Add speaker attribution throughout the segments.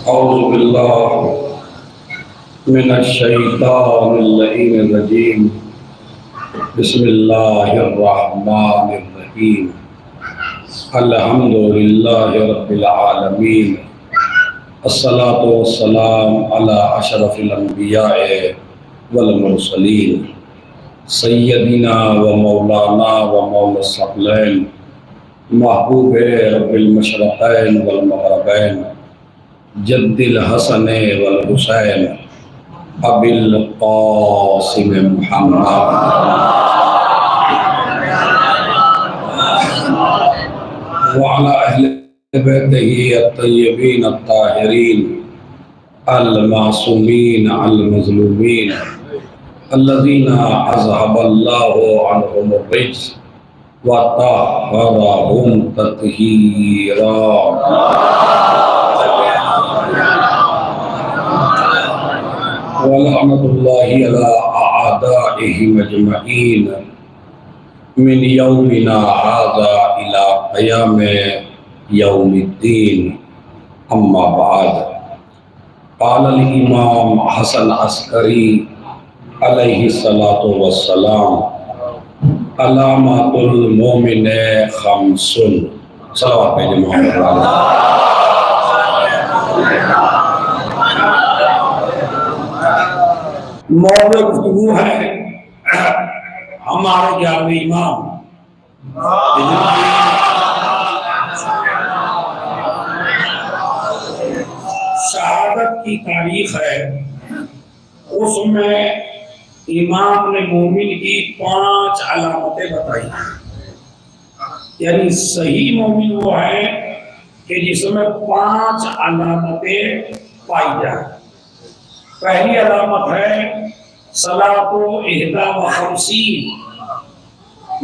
Speaker 1: औज़ु बिल्लाहि मिनश्शैतानिर्रजीम। बिस्मिल्लाहिर्रहमानिर्रहीम। अल्हम्दुलिल्लाहि रब्बिल आलमीन। अस्सलातु वस्सलाम अला अशरफिल अंबियाए वल मुरसलीन सय्यदिना व मौलाना व मौला सकलैन महबूबे रब्बिल मशरक़ैन वल मग़रिबैन जद्दिल हसन वल हुसैन अबिल क़ासिम मुहम्मद व अला अहले बैतिही अत्तय्यबीन अत्ताहिरीन अल मासूमीन अल मज़लूमीन अल्लज़ीना अज़हबल्लाहु अन्हुमुर रिज्स व तह्हरहुम तत्हीरा। वलअनतुल्लाहि अला अअदाइहिम अजमईन मिन यौमिना हाज़ा इला क़यामि यौमिद्दीन। अम्मा बाद। क़ालल इमाम हसन अस्करी अलैहिस्सलातु वस्सलाम अलामातुल मोमिन खम्सुन। सलावत भेजे मोहम्मद। मौज़ू गुफ्तगू है हमारे 11वें इमाम शहादत की तारीख है। उसमें इमाम ने मोमिन की 5 अलामतें बताई। यानी सही मोमिन वो है कि जिसमें 5 अलामतें पाई जाए। पहली अलामत है सलातो इहदा व खमसीन।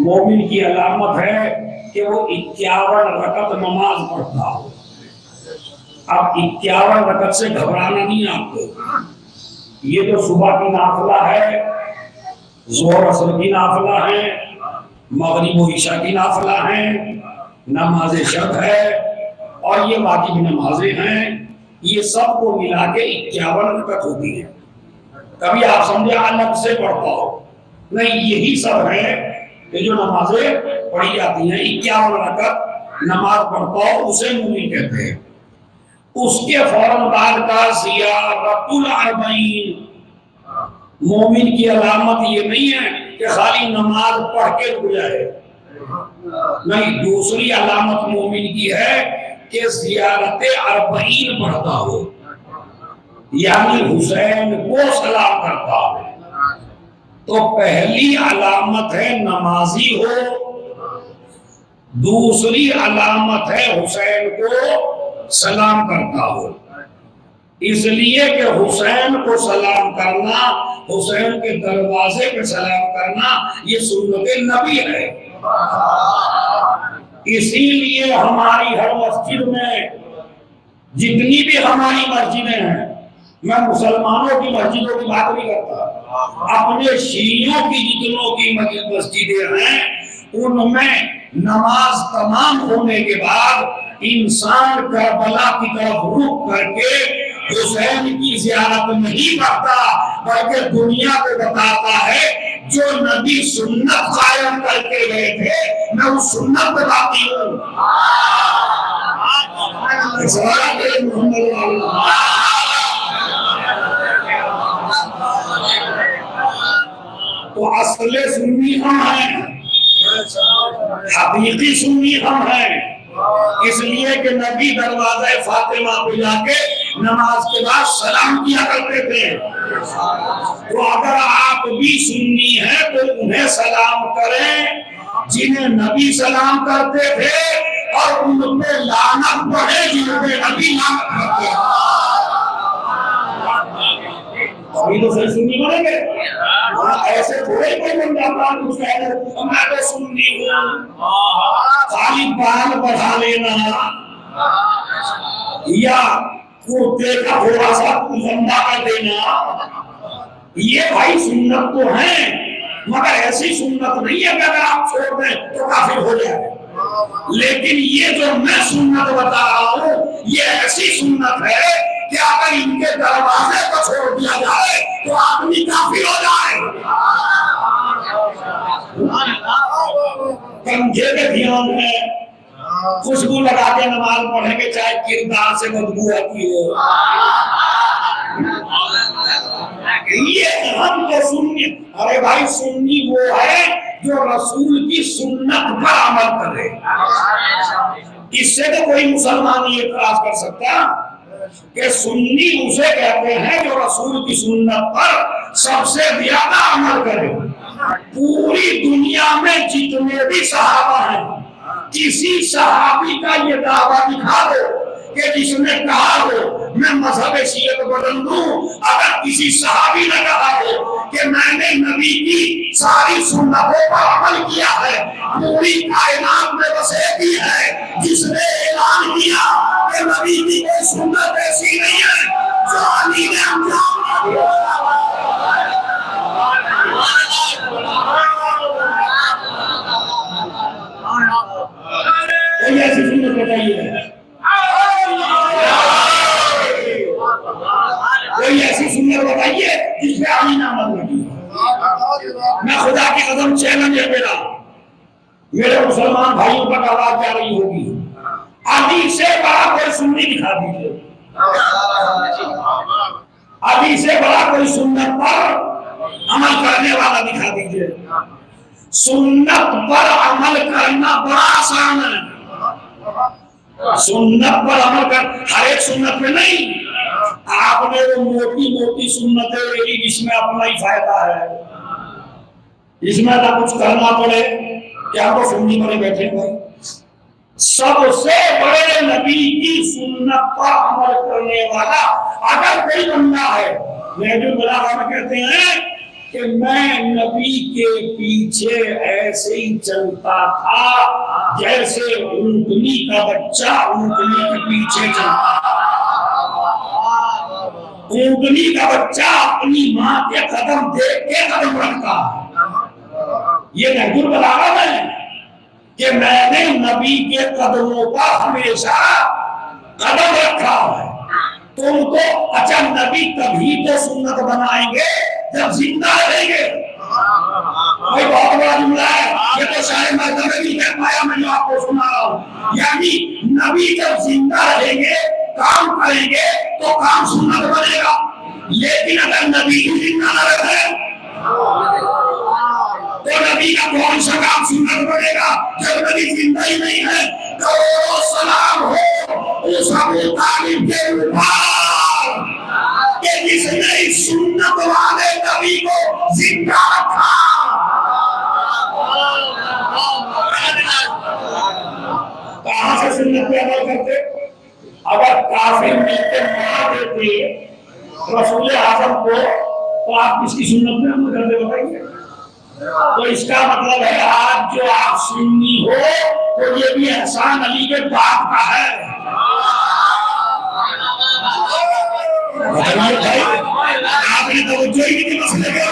Speaker 1: मोमिन की अलामत है कि वो 51 रकत नमाज पढ़ता हो। अब 51 रकत से घबराना नहीं आपको। ये तो सुबह की नाफिला है, ज़ोहर असर की नाफिला है, मगरिब व इशा की नाफिला है, नमाज शब है और ये वाजिब नमाजें हैं। ये सब को मिला के 51 रकत होती है। कभी आप समझे अलग से पढ़ता हो, नहीं, यही सब है कि जो नमाजें पढ़ी जाती हैं। 51 रकत नमाज पढ़ता हो उसे मुमिन कहते हैं। उसके फौरन बाद का ज़ियारतुल अर्बईन। मोमिन की अलामत ये नहीं है कि खाली नमाज पढ़ के रुक जाए, नहीं, दूसरी अलामत मोमिन की है कि ज़ियारत अर्बईन पढ़ता हो, यानी हुसैन को सलाम करता हो। तो पहली अलामत है नमाजी हो, दूसरी अलामत है हुसैन को सलाम करता हो। इसलिए कि हुसैन को सलाम करना, हुसैन के दरवाजे पे सलाम करना, ये सुन्नत नबी है। इसीलिए हमारी हर मस्जिद में, जितनी भी हमारी मस्जिदें हैं, मैं मुसलमानों की मस्जिदों की बात नहीं करता, अपने शियों की जितनों की मस्जिदें हैं उनमें नमाज तमाम होने के बाद इंसान करबला की तरफ रुख करके हुसैन की ज़ियारत नहीं करता, बल्कि दुनिया को बताता है जो नबी सुन्नत कायम करके गए थे, मैं उस सुन्नत बताती हूँ। तो असले सुन्नी हम हैं, हकीकी सुन्नी हम हैं। इसलिए कि नबी दरवाज़े फातिमा पे जाके नमाज के बाद सलाम किया करते थे। तो अगर आप भी सुन्नी हैं तो उन्हें सलाम करें जिन्हें नबी सलाम करते थे, और उन पे लानत पड़े जिन्हें नबी लानत करते थे। अभी तो सही सुन्नी बनेंगे। ऐसे थोड़े कोई बन जाता है कुछ कह रहे मैं तो सुन्नी हूँ, खाली बाल बढ़ा लेना या कुर्ते का थोड़ा सा लंबा कर देना, ये भाई सुन्नत तो है, मगर ऐसी सुन्नत नहीं है कि अगर आप छोड़ दें तो काफिर हो जाए। लेकिन ये जो मैं सुन्नत बता रहा हूँ ये ऐसी सुन्नत है कि अगर इनके दरवाजे को छोड़ दिया जाए तो आदमी काफिर हो जाए। कंधे में ध्यान है, खुशबू लगा के नमाज पढ़ेंगे चाहे किरदार से बदबू आती हो। ये हम तो सुन्नी, अरे भाई सुन्नी वो है जो रसूल की सुन्नत पर अमल करे। इससे तो कोई मुसलमान ये इतराज कर सकता कि सुन्नी उसे कहते हैं जो रसूल की सुन्नत पर सबसे ज्यादा अमल करे। पूरी दुनिया में जितने भी सहाबा हैं, किसी सहाबी का ये दावा दिखा दो कि जिसने कहा हो मैं मजहब शियत बदल दूं। अगर किसी सहाबी ने कहा हो कि मैंने नबी की सारी सुन्नतों पर अमल किया है, पूरी कायनात में बस एक ही है जिसने ऐलान किया कि नबी की कोई सुन्नत ऐसी नहीं है जो अली ने अंजाम दिया। कोई ऐसी सुन्नत बताइए, कोई ऐसी सुन्नत बताइए जिसमें अली नाम लगी। मैं खुदा की कसम चैलेंज है मेरे मुसलमान भाइयों पर आवाज जा रही होगी, अली से बड़ा कोई सुन्नी दिखा दीजिए, अली से बड़ा कोई सुन्नत पर अमल करने वाला दिखा दीजिए। सुन्नत पर अमल करना बड़ा आसान है। सुन्नत पर अमल कर, हर एक सुन्नत में नहीं। आपने वो मोटी मोटी सुन्नतें लेगी जिसमें अपना ही फायदा है, इसमें ना कुछ करना पड़े, क्या तो सुन्नी बने बैठे भाई। सबसे बड़े नबी की सुन्नत पर अमल करने वाला अगर कोई बंदा है, महजूब बलागा में कहते हैं कि मैं नबी के पीछे ऐसे ही चलता था जैसे ऊंटनी का बच्चा ऊंटनी के पीछे चलता। ऊंटनी का बच्चा अपनी माँ के कदम देख के कदम रखता। ये महजूब बलागा है कि मैंने नबी के कदमों पर हमेशा कदम रखा है। तुम तो अच्छा नबी तभी तो सुन्नत बनाएंगे जब जिंदा रहेंगे। भाई बहुत बड़ा जुमला है ये, तो शायद मैं नहीं कह पाया, मैं जो आपको सुना रहा हूँ। यानी नबी जब जिंदा रहेंगे काम करेंगे तो काम सुन्नत बनेगा, लेकिन अगर नबी जिंदा न रहे तो नबी का कौन सा काम सुन्नत बनेगा जब नबी जिंदा ही नहीं है। तो सलाम हो उस अबू तालिब के ऊपर कि जिसने इस सुन्नत वाले नबी को जिंदा रखा। कहां से सुन्नत पे अमल करते? अगर काफिर मिलते मार देते रसूल आज़म को तो आप किसकी सुन्नत पे अमल करते बताइए? तो इसका मतलब है आज जो आप सुन्नी हो तो ये भी एहसान अली के बाप का है। आपने तो जो ही मसले के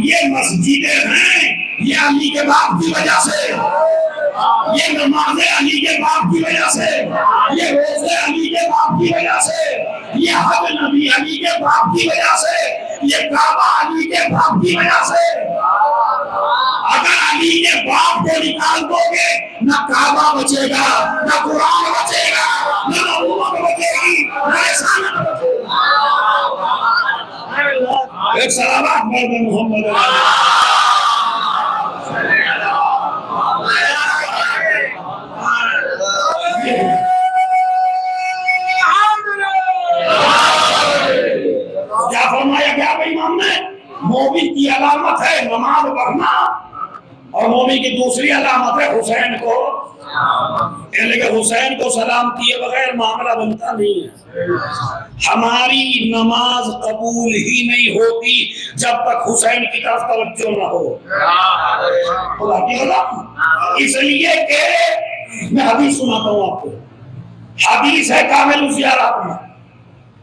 Speaker 1: ये मस्जिदें हैं ये अली के बाप की वजह से, ये नमाज़ें अली के बाप की वजह से, ये रोज़े अली के बाप की वजह से, ये हज नबी अली के बाप की वजह से, ये काबा अली के बाप की वजह से। अगर अली के बाप को निकाल दोगे न काबा बचेगा, न कुरान बचेगा, न नबूवत बचेगी, न रिसालत बचेगा। एक सलावत पढ़ मोहम्मद। क्या फरमाया क्या भाई इमाम ने? मोमिन की अलामत है नमाज पढ़ना और मोमिन की दूसरी अलामत है हुसैन को, लेकिन हुसैन को सलाम किए बगैर मामला बनता नहीं है। हमारी नमाज कबूल ही नहीं होती जब तक हुसैन की तरफ तवज्जो न हो। खुदा की कसम, इसलिए कि मैं हदीस सुनाता हूँ आपको। हदीस है कामिल ज़ियारत में,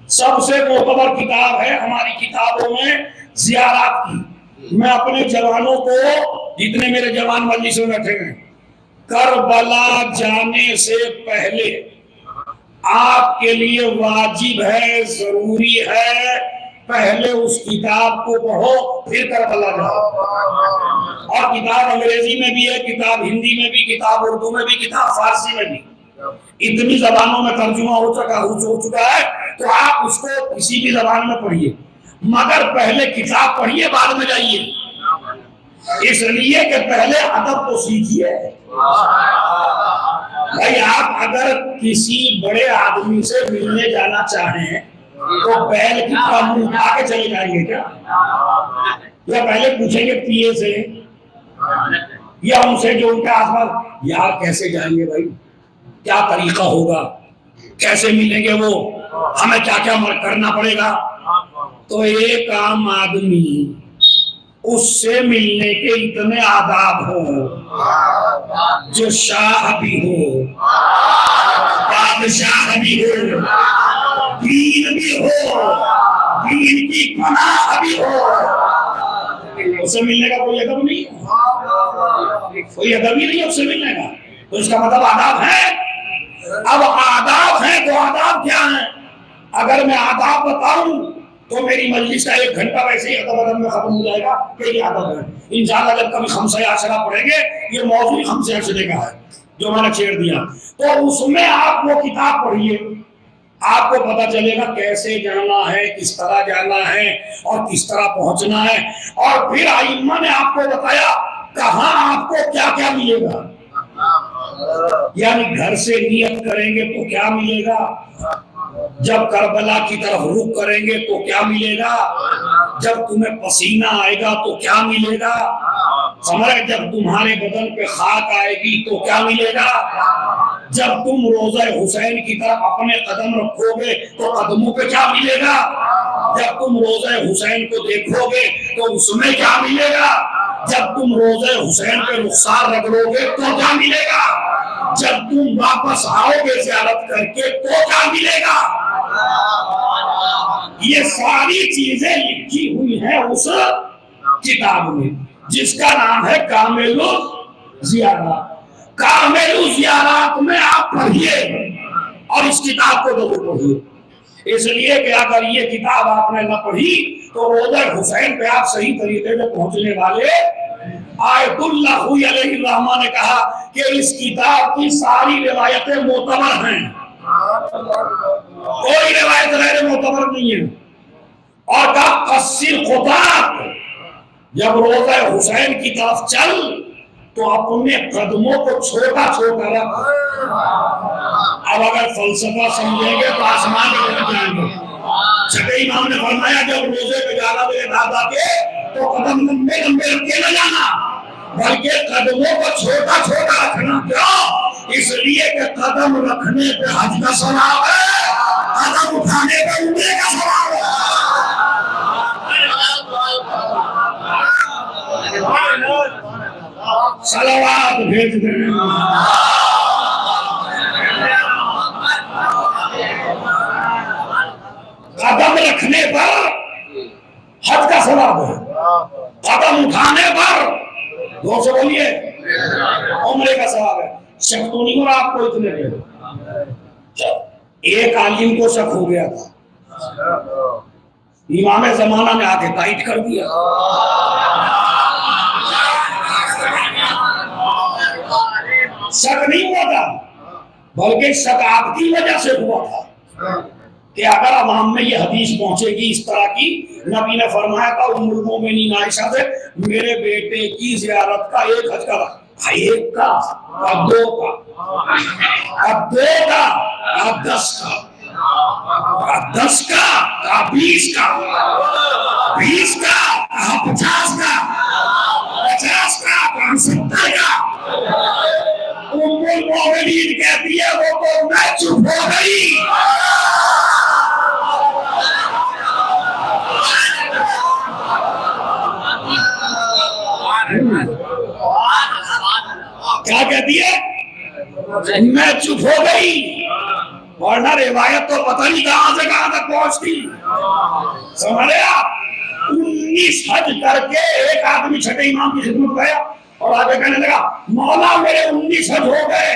Speaker 1: सबसे मोतबर किताब है हमारी किताबों में ज़ियारत की। मैं अपने जवानों को, जितने मेरे जवान मजलिस में बैठे हैं, करबला जाने से पहले आपके लिए वाजिब है, जरूरी है, पहले उस किताब को पढ़ो फिर करबला जाओ। और किताब अंग्रेजी में भी है, किताब हिंदी में भी, किताब उर्दू में भी, किताब फारसी में भी, इतनी जबानों में तर्जुमा हो चुका है। तो आप उसको किसी भी जबान में पढ़िए, मगर पहले किताब पढ़िए, बाद में जाइए। इसलिए कि पहले अदब तो सीखिए। भाई आप अगर किसी बड़े आदमी से मिलने जाना चाहें तो बैल की मुंह उठा के चले जाएंगे क्या? या पहले पूछेंगे पीए से या उनसे जो उनके आसपास, यार कैसे जाएंगे भाई, क्या तरीका होगा, कैसे मिलेंगे, वो हमें क्या क्या करना पड़ेगा? तो एक आम आदमी उससे मिलने के इतने आदाब हो जो शाह भी हो, बादशाह भी हो, दीन भी हो, दीन की पनाह भी हो, उससे मिलने का कोई अदब नहीं है, कोई अदब ही नहीं है उससे मिलने का। तो इसका मतलब आदाब है। अब आदाब है तो आदाब क्या है? अगर मैं आदाब बताऊं तो मेरी मजलिस का 1 घंटा वैसे ही अदब में खत्म हो जाएगा। यही आदब है। इंशाअल्लाह जब कभी खमसे आशरा पढ़ेंगे, ये मौजूद खमसे आशरे का है जो मैंने छेड़ दिया, तो उसमें आप वो किताब पढ़िए, आपको पता चलेगा कैसे जाना है, किस तरह जाना है और किस तरह पहुंचना है। और फिर आइम्मा ने आपको बताया कहाँ आपको क्या क्या मिलेगा। यानी घर से नियत करेंगे तो क्या मिलेगा, जब करबला की तरफ रुख करेंगे तो क्या मिलेगा, जब तुम्हें पसीना आएगा तो क्या मिलेगा, समझ, जब तुम्हारे बदन पे खाक आएगी तो क्या मिलेगा, जब तुम रोज़ा हुसैन की तरफ अपने कदम रखोगे तो कदमों पे क्या मिलेगा, जब तुम रोज़ा हुसैन को देखोगे तो उसमें क्या मिलेगा, जब तुम रोज़ा हुसैन पे रुखसार रगड़ोगे तो क्या मिलेगा, जब तुम वापस आओगे ज़ियारत करके तो क्या मिलेगा। ये सारी चीजें लिखी हुई हैं उस किताब में जिसका नाम है कामिलुल ज़ियारात। कामिलुल ज़ियारात में आप पढ़िए और इस किताब को जरूर पढ़िए। इसलिए कि अगर ये किताब आपने न पढ़ी तो रोज़ा हुसैन पे आप सही तरीके से पहुंचने वाले। आयतुल्लाह अलैहिर्रहमान ने कहा कि इस किताब की सारी रिवायतें मोतबर हैं, कोई रिवायत गैर मोतबर नहीं है। और कहा कस्सिर खुदाक, जब रोज़ा हुसैन की तरफ चल तो अपने कदमों को छोटा छोटा रख। अब अगर फलसफा समझेंगे तो आसमान में पहुंच जाएंगे। छठे इमाम ने फरमाया जब रोजे पे जाना मेरे दादा के तो कदम लंबे लंबे रख के न जाना, बल्कि कदमों को छोटा छोटा रखना। क्यों? इसलिए कि कदम रखने पे हज का सवाब है, कदम उठाने पे उम्रे का सवाब है। सलावत भेज दें। कदम रखने पर हज का सवाब है, कदम उठाने पर जोर से बोलिए उम्रे का सवाब है। शक तो नहीं हो रहा आपको इतने देर। एक आलिम को शक हो गया था, इमाम जमाना ने आके टाइट कर दिया। शक नहीं हुआ था, बल्कि शक आपकी वजह से हुआ था कि अगर अवाम में ये हदीस पहुंचेगी इस तरह की। नबी ने फरमाया था उम्मुल मोमिनीन आयशा से, मेरे बेटे की जियारत का 1 हज का, 1 का, 2 का, 2 का, 10 का, 10 का, 20 का, 20 का, 50 का, 50 का, 70 का। उम्मुल मोमिनीन कहती है वो तो मैं चुप हो गई। क्या कहती है? मैं चुप हो गई, वरना रिवायत तो पता नहीं कहां से कहां तक पहुंचती। समझ रहे आप? 19 हज करके एक आदमी छठे इमाम की खिदमत गया और आगे कहने लगा मौला मेरे 19 हज हो गए,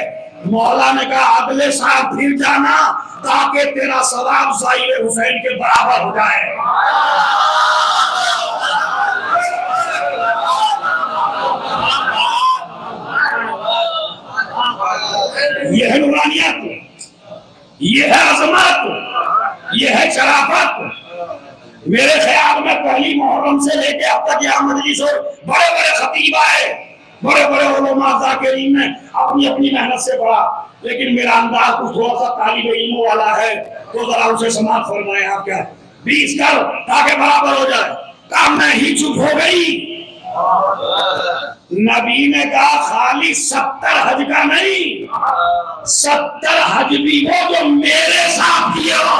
Speaker 1: मौला ने कहा अगले साल फिर जाना ताकि तेरा सवाब ज़ाहिर हुसैन के बराबर हो जाए। यह है नूरानियत, यह है अजमत, यह है शराफत। मेरे ख्याल में पहली मुहर्रम से लेके अब तक यहाँ मजलिस और बड़े बड़े खतीब आए, बड़े बड़े उलमा ज़ाकिरीन ने अपनी अपनी मेहनत से पढ़ा, लेकिन मेरा अंदाज कुछ थोड़ा सा तालिब इल्म वाला है, तो जरा उसे समाप्त फरमाए। आप क्या 20 कर ताकि बराबर हो जाए। काम में ही चुप हो गई। नबी ने कहा खाली 70 हज का नहीं, 70 हज भी वो जो मेरे साथ किए हो।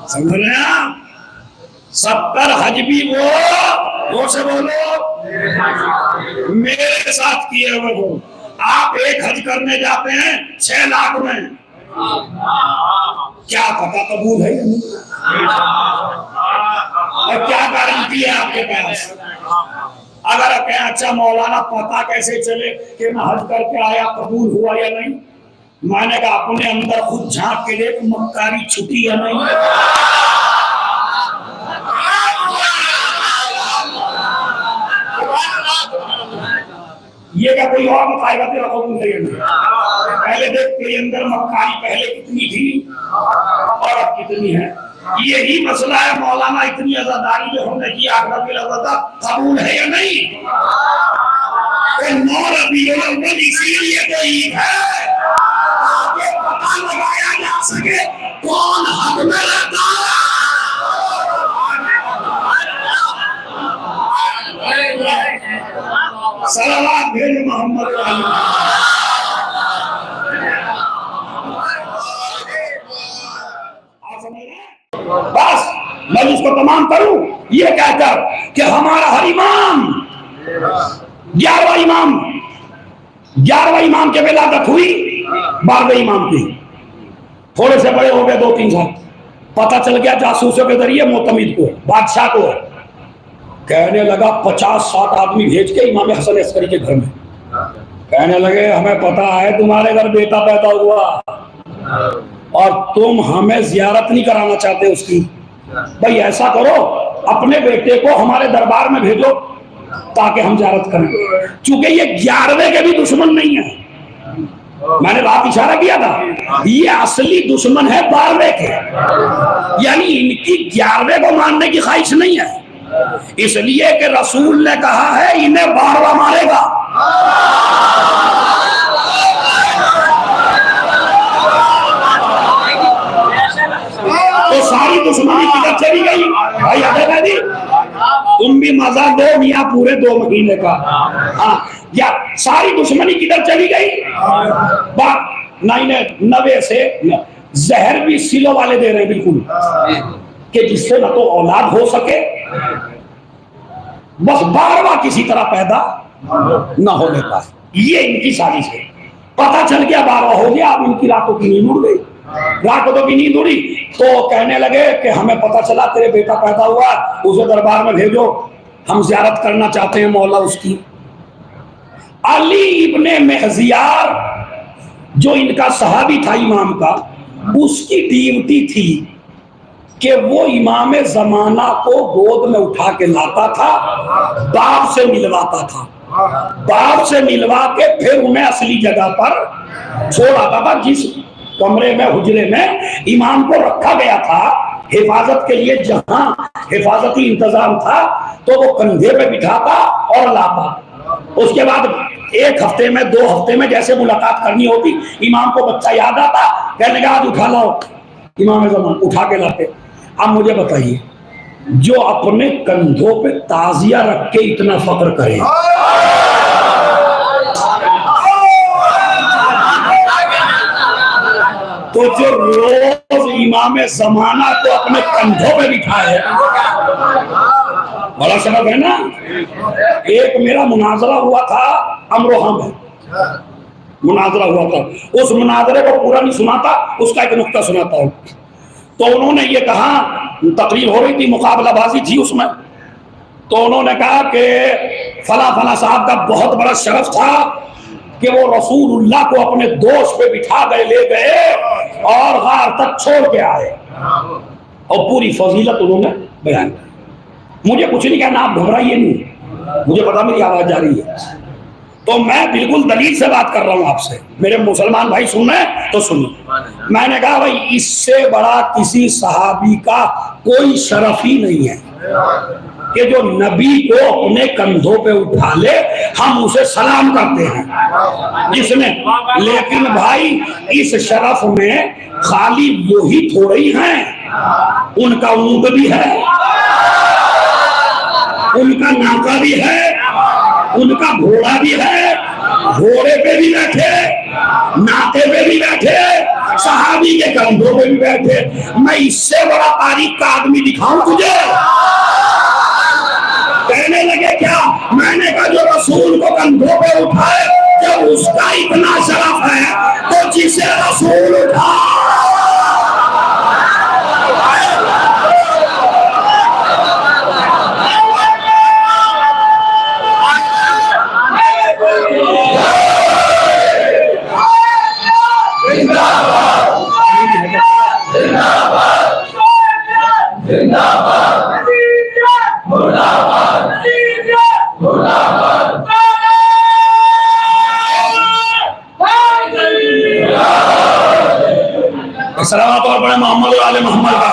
Speaker 1: समझ रहे हैं आप? 70 हज भी वो से बोलो मेरे साथ किए हुए हो। आप एक हज करने जाते हैं 6 लाख में, क्या पता कबूल है या नहीं, और क्या गारंटी है आपके पास? अगर कहें अच्छा मौलाना पता कैसे चले कि मैं हज करके आया कबूल हुआ या नहीं? मैंने कहा अपने अंदर खुद झांक के देख मक्कारी छुटी या नहीं। ये क्या कोई और बताएगा तेरा कबूल है या नहीं? पहले देख तेरे अंदर मक्कारी पहले कितनी थी और अब कितनी है। यही मसला है। मौलाना इतनी आजादारी जो हमने की आखिरत में लगा कबूल है या नहीं? तो 9 रबीउल अव्वल इसीलिए तो ईद है ताकि पता लगाया जा सके कौन हक में रहता है। सलावत भेज मोहम्मद। बस मैं इसको तमाम करूं ये कहकर कि हमारा हर इमाम 11वां इमाम के विलादत हुई 12वें इमाम की। थोड़े से बड़े हो गए 2-3 साल, पता चल गया जासूसों के जरिए मोतमिद को, बादशाह को। कहने लगा 50-60 आदमी भेज के इमाम हसन अस्करी के घर में, कहने लगे हमें पता है तुम्हारे घर बेटा पैदा हुआ और तुम हमें जियारत नहीं कराना चाहते उसकी। भाई ऐसा करो अपने बेटे को हमारे दरबार में भेजो ताकि हम जियारत करें। चूंकि ये 11वें के भी दुश्मन नहीं है, मैंने रात इशारा किया था, ये असली दुश्मन है 12वें के। यानी इनकी 11वें को मानने की ख्वाहिश नहीं है, इसलिए कि रसूल ने कहा है इन्हें 12वां मारेगा। तो सारी दुश्मनी किधर चली गई भाई? अबे जी तुम भी मजा दो मियाँ पूरे 2 महीने का। हाँ या सारी दुश्मनी किधर चली गई? 99 से जहर भी सिलो वाले दे रहे हैं बिल्कुल, कि जिससे न तो औलाद हो सके, बस 12वां किसी तरह पैदा न होने पाए। ये इनकी साजिश है। पता चल गया 12वां हो गया, अब इनकी रातों की नींद उड़ गई। रातों की नींद उड़ी तो कहने लगे कि हमें पता चला तेरे बेटा पैदा हुआ, उसे दरबार में भेजो, हम जियारत करना चाहते हैं मौला उसकी। अली इब्ने महजियार जो इनका सहाबी था इमाम का, उसकी ड्यूटी थी कि वो इमाम जमाना को गोद में उठा के लाता था, बाप से मिलवाता था, बाप से मिलवा के फिर उन्हें असली जगह पर छोड़ आता था। जिस कमरे में हुजरे में इमाम को रखा गया था हिफाजत के लिए, जहां हिफाजती इंतजाम था, तो वो कंधे पे बिठाता और लाता। उसके बाद 1 हफ्ते में 2 हफ्ते में जैसे मुलाकात करनी होती, इमाम को बच्चा याद आता, कहने का आज उठा लाओ, इमाम ज़मान उठा के लाते। अब मुझे बताइए, जो अपने कंधों पे ताजिया रख के इतना फक्र करे, तो जो रोज इमाम ज़माना को अपने कंधों पे बिठाए, बड़ा सबब है ना। एक मेरा मुनाजरा हुआ था अमरोहा में, मुनाजरा हुआ था, उस मुनाजरे को पूरा नहीं सुनाता, उसका एक नुक्ता सुनाता हूँ। तो उन्होंने ये कहा, तकरीर हो रही थी, मुकाबलाबाजी थी उसमें, तो उन्होंने कहा कि फला फला साहब का बहुत बड़ा शरफ था कि वो रसूलुल्लाह को अपने दोस्त पे बिठा गए, ले गए और गार तक छोड़ के आए, और पूरी फजीलत उन्होंने बयान की। मुझे कुछ नहीं कहना, आप घबराइए नहीं, मुझे पता मेरी आवाज जा रही है, तो मैं बिल्कुल दलील से बात कर रहा हूं आपसे। मेरे मुसलमान भाई सुन रहे हैं तो सुनिए। मैंने कहा भाई इससे बड़ा किसी सहाबी का कोई शरफ ही नहीं है कि जो नबी को अपने कंधों पे उठा ले, हम उसे सलाम करते हैं जिसने। लेकिन भाई इस शरफ में खाली वो ही थोड़ी हैं, उनका ऊंट भी है, उनका नाका भी है, उनका घोड़ा भी है, घोड़े पे भी बैठे, नाके पे भी बैठे, सहाबी के कंधों पे भी बैठे। मैं इससे बड़ा तारीख का आदमी दिखाऊं तुझे? कहने लगे क्या? मैंने कहा जो रसूल को कंधों पे उठाए, जब उसका इतना शरफ है तो जिसे रसूल उठा सलावत और बड़े मोहम्मद और आले मोहम्मद का।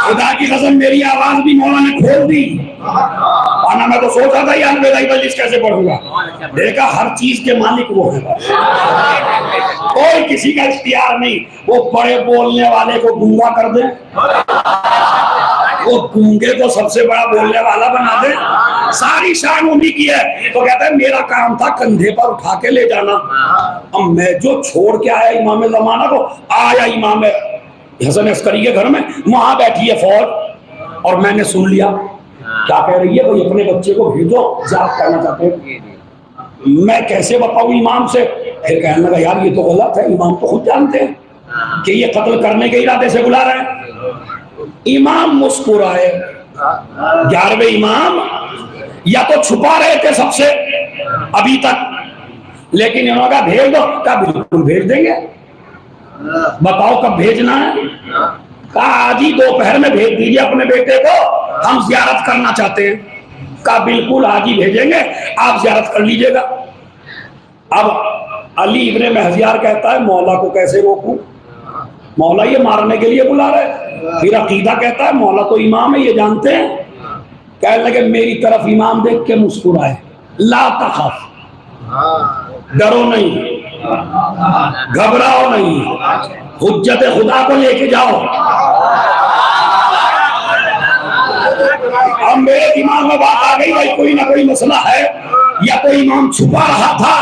Speaker 1: खुदा की कसम मेरी आवाज भी मौला ने खोल दी, वरना मैं तो सोचा था यार अलविदाई मजलिस कैसे पढ़ूंगा। देखा हर चीज के मालिक वो है, कोई किसी का इख्तियार नहीं। वो बड़े बोलने वाले को गूंगा कर दे, वो गूंगे को सबसे बड़ा बोलने वाला बना दे, सारी शान उन्हीं की है। तो कहता है मेरा काम था कंधे पर उठा के ले जाना। अब मैं जो छोड़ के आया इमाम ज़माना को, आया इमाम हसन अस्करी के घर में, वहां बैठी है फौज, और मैंने सुन लिया क्या कह रही है, भाई अपने बच्चे को भेजो, जाप करना चाहते हैं। मैं कैसे बताऊं इमाम से? फिर कहने लगा यार ये तो गलत है, इमाम तो खुद जानते हैं कि ये कत्ल करने के इरादे से बुला रहे हैं। इमाम मुस्कुराए। 11वें इमाम या तो छुपा रहे थे सबसे अभी तक, लेकिन इन्होंने कहा भेज दो। कहा बिल्कुल भेज देंगे, बताओ कब भेजना है? कहा आज ही दोपहर में भेज दीजिए अपने बेटे को, हम जियारत करना चाहते हैं। कहा बिल्कुल आज ही भेजेंगे, आप जियारत कर लीजिएगा। अब अली इब्ने महजियार कहता है मौला को कैसे रोकूं, मौला ये मारने के लिए बुला रहे। फिर अकीदा कहता है मौला तो इमाम है, ये जानते हैं। कहने लगे मेरी तरफ इमाम देख के मुस्कुराए, ला तखफ, डरो नहीं, घबराओ नहीं, हुज्जत खुदा को लेके जाओ। अब मेरे दिमाग में बात आ गई, भाई कोई ना कोई मसला है, या तो इमाम छुपा रहा था,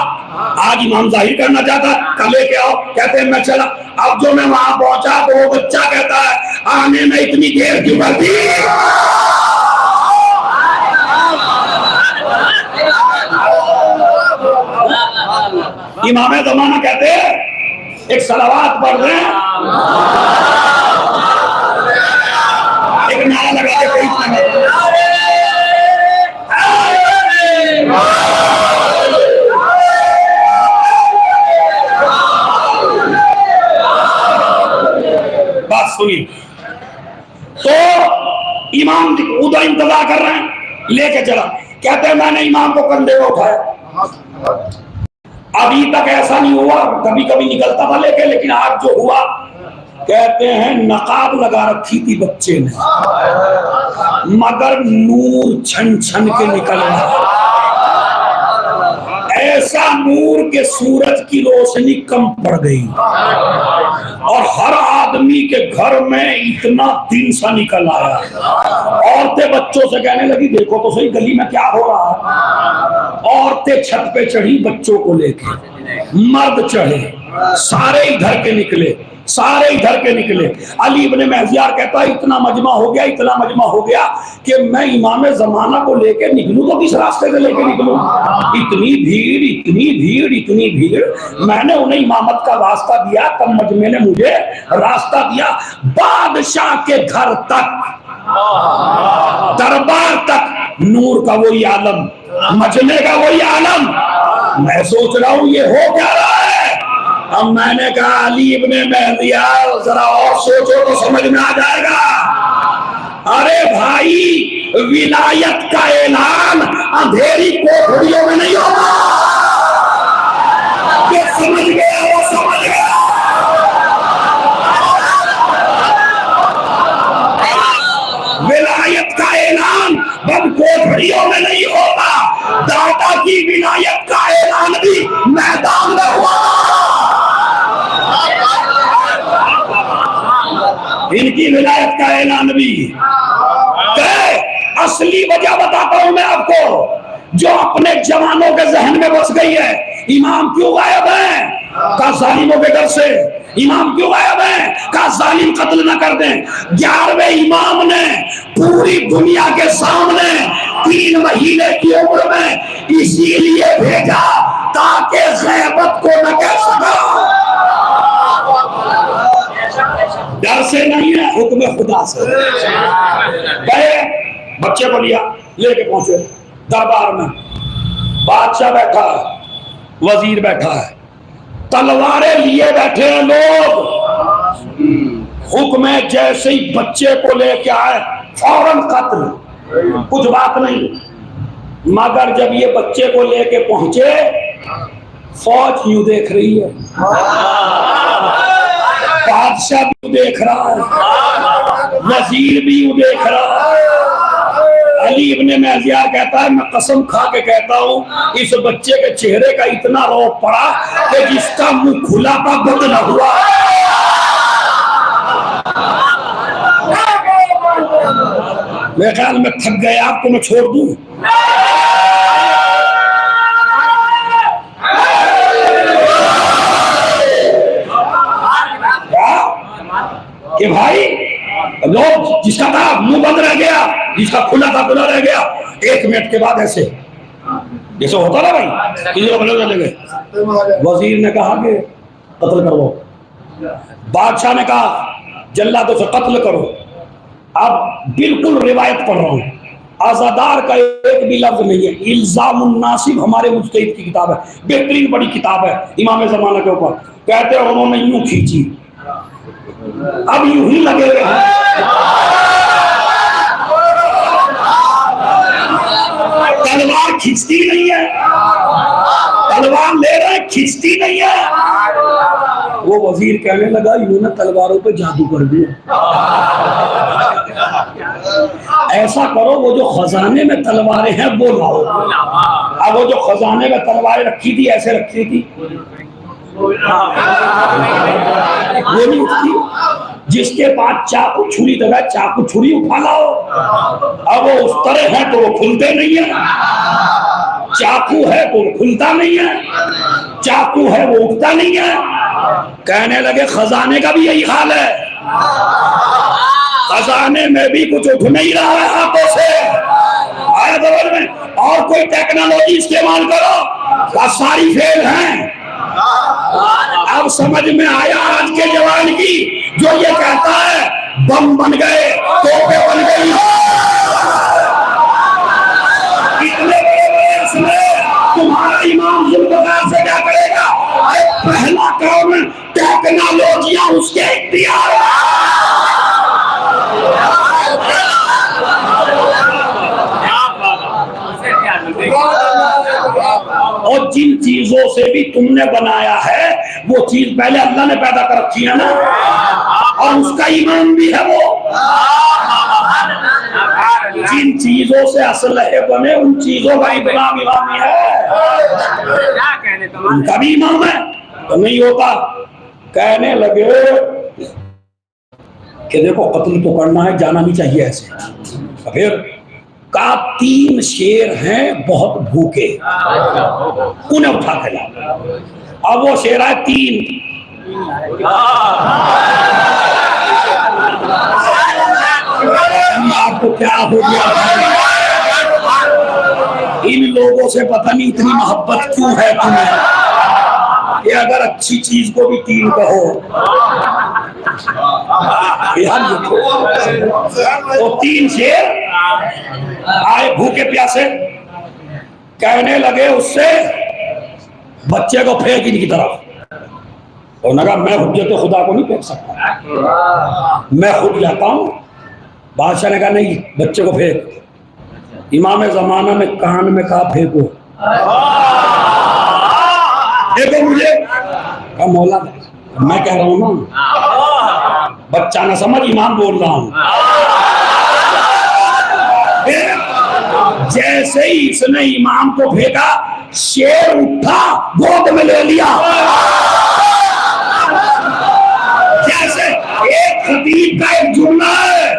Speaker 1: आज इमाम जाहिर करना चाहता, कल लेके आओ। कहते हैं मैं चला। अब जो मैं वहां पहुंचा तो वो बच्चा कहता है आने में इतनी देर क्यों कर दी? इमाम ज़माना कहते हैं एक सलावात पढ़ रहे हैं, एक नारा लगा के कोई बात सुनी। तो इमाम उधर इंतजार कर रहे हैं, लेके चला। कहते हैं मैंने इमाम को कंधे में उठाया। अभी तक ऐसा नहीं हुआ, कभी कभी निकलता था लेके, लेकिन आज जो हुआ, कहते हैं नकाब लगा रखी थी बच्चे ने, मगर नूर छन छन के निकल रहा, ऐसा नूर के सूरज की रोशनी कम पड़ गई, और हर आदमी के घर में इतना दिन सा निकल आया। औरतें बच्चों से कहने लगी देखो तो सही गली में क्या हो रहा है। औरतें छत पे चढ़ी बच्चों को लेके, मर्द चढ़े, सारे इधर के निकले, सारे इधर के निकले। अली इब्ने महजियार कहता है इतना मजमा हो गया, इतना मजमा हो गया कि मैं इमाम जमाना को लेके निकलूं तो किस रास्ते से लेके निकलूं? इतनी भीड़, इतनी भीड़, इतनी भीड़। मैंने उन्हें इमामत का रास्ता दिया, तब मजमे ने मुझे रास्ता दिया बादशाह के घर तक, दरबार तक। नूर का वही आलम, मजमे का वही आलम। मैं सोच रहा हूं ये हो क्या रहा है। अब मैंने कहा अली इब्ने महदियार जरा और सोचो तो समझ में आ जाएगा। अरे भाई, विलायत का ऐलान अंधेरी कोठरियों में नहीं होगा। ये समझ गया, वो समझ गया। विलायत का ऐलान बंद कोठरियों में नहीं होगा। दादा की विलायत का ऐलान भी मैदान में हुआ। इनकी विलायत का ऐलान भी। असली वजह बताता हूं मैं आपको, जो अपने जवानों के जहन में बस गई है। इमाम क्यों गायब है? का जालिमों के डर से। इमाम क्यों गायब है? का जालिम कत्ल न कर दें। 11वें इमाम ने पूरी दुनिया के सामने 3 महीने की उम्र में इसीलिए भेजा ताकि गैबत को न कह सका। डर से नहीं है, हुक्म खुदा से। गए, बच्चे को लिया, लेके पहुंचे दरबार में। बादशाह बैठा है, वजीर बैठा है, तलवारें लिए बैठे हैं लोग। हुक्म है जैसे ही बच्चे को लेके आए फौरन कत्ल, कुछ बात नहीं। मगर जब ये बच्चे को लेके पहुंचे, फौज यूं देख रही है, बादशाह भी देख रहा है, वजीर भी देख रहा है। अली इब्ने महजियार कहता है मैं कसम खा के कहता हूँ इस बच्चे के चेहरे का इतना रौब पड़ा कि जिसका मुंह खुला था बंद न हुआ। मेरे ख्याल में थक गए, आपको मैं छोड़ दूं। कि भाई लोग, जिसका था मुंह बंद रह गया, जिसका खुला था खुला रह गया। 1 मिनट के बाद ऐसे जैसे होता ना भाई, किसी को चले गए। वजीर ने कहा कि कत्ल करो, बादशाह ने कहा जल्लादों से कत्ल करो। अब बिल्कुल रिवायत पढ़ रहा हूं, आजादार का एक भी लफ्ज नहीं है। इल्जामुन नासिब हमारे मुज्तहिद की किताब है, बेहतरीन बड़ी किताब है इमाम जमाना के ऊपर। कहते हैं उन्होंने यूं खींची, अब यूं ही लगे हुए हैं। तलवार खींचती नहीं है, तलवार ले रहे खींचती नहीं है। वो वजीर कहने लगा इन्होंने तलवारों पे जादू कर दिया। ऐसा करो वो जो खजाने में तलवारें हैं वो लाओ। अब वो जो खजाने में तलवारें रखी थी ऐसे रखी थी, वो नहीं उठती। जिसके पास चाकू छुरी दबा, चाकू छुरी उठा लाओ। अब वो उस तरह है तो वो खुलते नहीं है, चाकू है तो वो खुलता नहीं है, चाकू है वो उठता नहीं है। कहने लगे खजाने का भी यही हाल है, खजाने में भी कुछ उठ नहीं रहा है हाथों से। आया दौर में और कोई टेक्नोलॉजी इस्तेमाल करो, सारी फेल है। अब समझ में आया आज के जवान की, जो ये कहता है बम बन गए, तोपे बन गई। इतने बड़े में तुम्हारा इमाम जुल्फ़िकार से क्या करेगा? पहला काम टेक्नोलॉजियां उसके इख्तियार है। और जिन चीजों से भी तुमने बनाया है वो चीज पहले अल्लाह ने पैदा कर रखी है ना, और उसका ईमान भी है वो। जिन चीजों से असलहे बने उन चीजों का इमाम इमामी है, उनका भी इमाम है तो नहीं होता। कहने लगे कि देखो कत्ल तो करना है, जाना नहीं चाहिए ऐसे। फिर का 3 शेर हैं बहुत भूखे, उन्हें उठा के लाओ। अब वो शेर है 3, आपको क्या हो गया? इन लोगों से पता नहीं इतनी मोहब्बत क्यों है तुम्हें कि अगर अच्छी चीज को भी तीन कहो। यार तो तीन शेर आए भूखे प्यासे, कहने लगे उससे बच्चे को फेंक इनकी तरफ। और लगा मैं हुज्जत खुदा को नहीं फेंक सकता, मैं खुद जाता हूं। बादशाह ने कहा नहीं, बच्चे को फेंक। इमाम जमाना में कान में कहा फेंको, फेंको मुझे। कहा मौला मैं कह रहा हूं ना, बच्चा ना समझ, इमाम बोल रहा हूं। जैसे ही इसने इमाम को फेंका, शेर उठा, गोद में ले लिया। जैसे एक खतीब का एक जुमला है,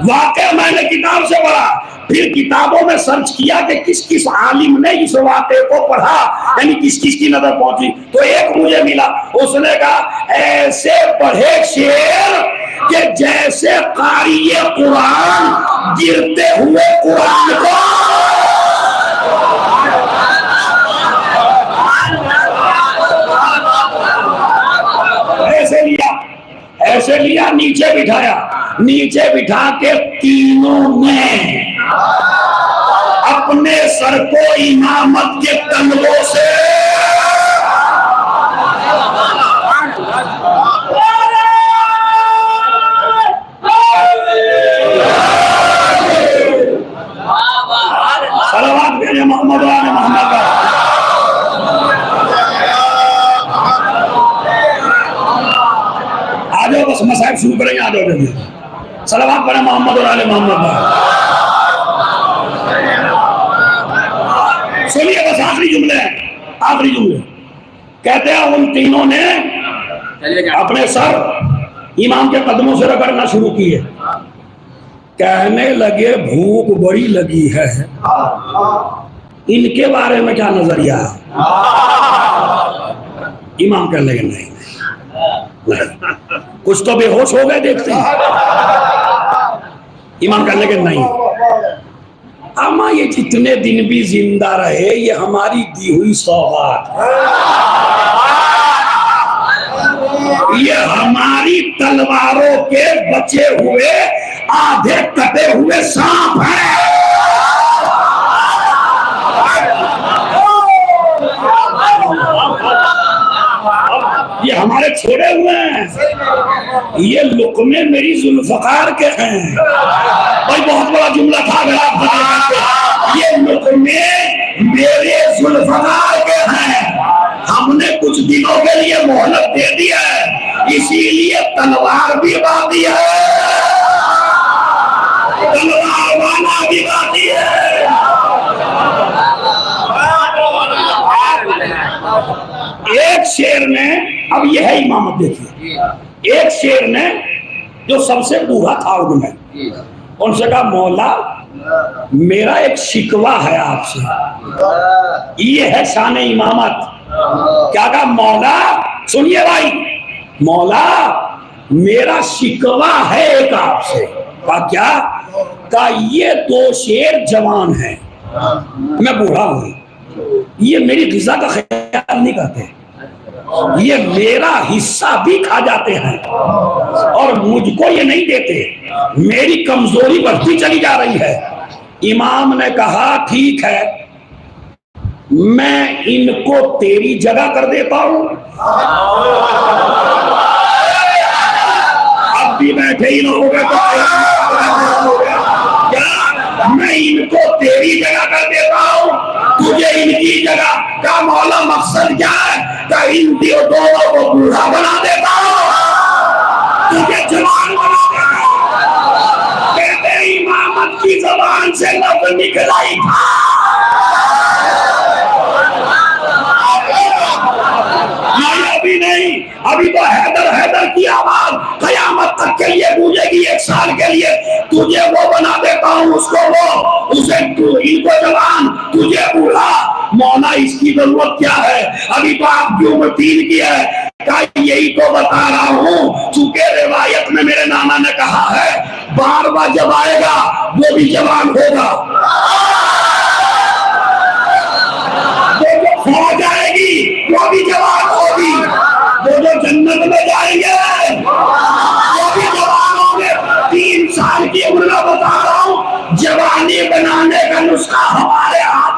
Speaker 1: वाकई मैंने किताब से पढ़ा, फिर किताबों में सर्च किया कि किस किस आलिम ने इस वाक़े को पढ़ा, यानी किस किस की नजर पहुंची, तो एक मुझे मिला। उसने कहा ऐसे पढ़े शेर कि जैसे क़ारिए कुरान गिरते हुए कुरान को ऐसे लिया, नीचे बिठाया, नीचे बिठा के तीनों ने अपने सर को इमामत के तलवों से सलावत भेजे मोहम्मद वाले मोहम्मद का। आ जाओ, बस मसाइब शुरू करेंगे, आ जाओ जल्दी। सलावत पढ़े मोहम्मद वाले मोहम्मद का। सुनिए बस आखिरी जुमले हैं, आखिरी जुमले। कहते हैं उन तीनों ने अपने सर इमाम के कदमों से रगड़ना शुरू किए। कहने लगे भूख बड़ी लगी है, इनके बारे में क्या नजरिया है? इमाम कहने लगे नहीं नहीं, कुछ तो बेहोश हो गए देखते हैं। इमाम कहने लगे नहीं, अम्मा ये जितने दिन भी जिंदा रहे ये हमारी दी हुई सौगात है, ये हमारी तलवारों के बचे हुए आधे कटे हुए सांप हैं। ये हमारे छोड़े हुए हैं, ये लुकमे मेरी जुल्फकार के हैं। भाई बहुत बड़ा जुमला था मेरा, ये लुकमे मेरे जुल्फकार के हैं। हमने कुछ दिनों के लिए मोहलत दे दी है, इसीलिए तलवार भी बांधी है, तलवार वाला भी बांधी है। एक शेर ने, अब यह है इमामत, देखिए एक शेर ने जो सबसे बूढ़ा था उनमें, उनसे कहा मौला मेरा एक शिकवा है आपसे, ये है शान इमामत। क्या कहा? मौला सुनिए भाई, मौला मेरा शिकवा है एक आपसे। कहा क्या? कहा ये दो शेर जवान हैं, मैं बूढ़ा हूं, ये मेरी ग़िज़ा का ख्याल नहीं करते, ये मेरा हिस्सा भी खा जाते हैं और मुझको ये नहीं देते, मेरी कमजोरी बढ़ती चली जा रही है। इमाम ने कहा ठीक है, मैं इनको तेरी जगह कर देता हूं। अब भी बैठे ही लोग क्या मैं इनको तेरी जगह कर देता हूं, तुझे इनकी जगह का मौला मकसद क्या है? का इन दोनों को बूढ़ा बना देता हूं, तुझे जवान बना देता हूं। कहते इमामत की जबान से लफ्ज़ निकला ही था, अभी नहीं, अभी तो हैदर हैदर की आवाज कयामत तक के लिए गूंजेगी, 1 साल के लिए। तुझे वो बना देता हूँ, उसको वो, उसे तू, इनको जवान, तुझे बूढ़ा। मौला इसकी जरूरत क्या है? अभी तो आपकी उम्र 3 की है, क्या यही तो बता रहा हूं, चूंकि रिवायत में मेरे नाना ने कहा है 12वां जब आएगा वो भी जवान होगा, वो जो फौज आएगी वो भी जवान होगी, वो जो जन्नत में जाएंगे वो भी जवान होंगे। 3 साल की उम्र में बता रहा हूं, जवानी बनाने का नुस्खा हमारे हाथ।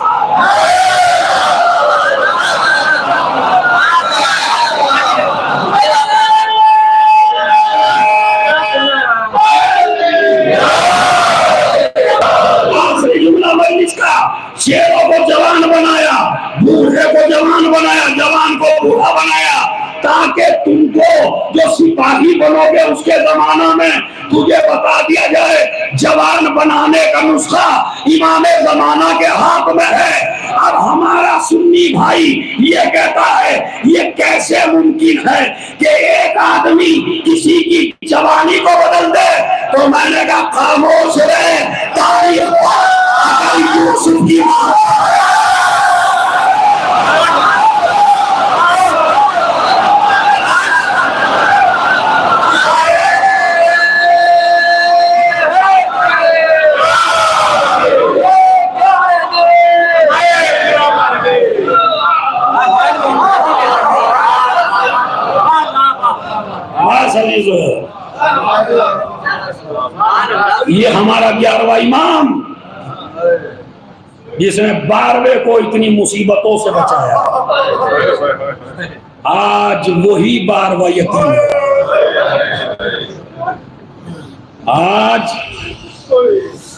Speaker 1: शेरों को जवान बनाया, बूढ़े को जवान बनाया, जवान को बूढ़ा बनाया, ताकि तुमको जो सिपाही बनोगे उसके जमाना में तुझे बता दिया जाए जवान बनाने का नुस्खा इमामे जमाना के हाथ में है। अब हमारा सुन्नी भाई ये कहता है ये कैसे मुमकिन है कि एक आदमी किसी की जवानी को बदल दे, तो मैंने कहा खामोश रहे, तारीख यूसुफ की ये हमारा 11वां इमाम जिसने 12वें को इतनी मुसीबतों से बचाया, आज वही 12वां यतीम। आज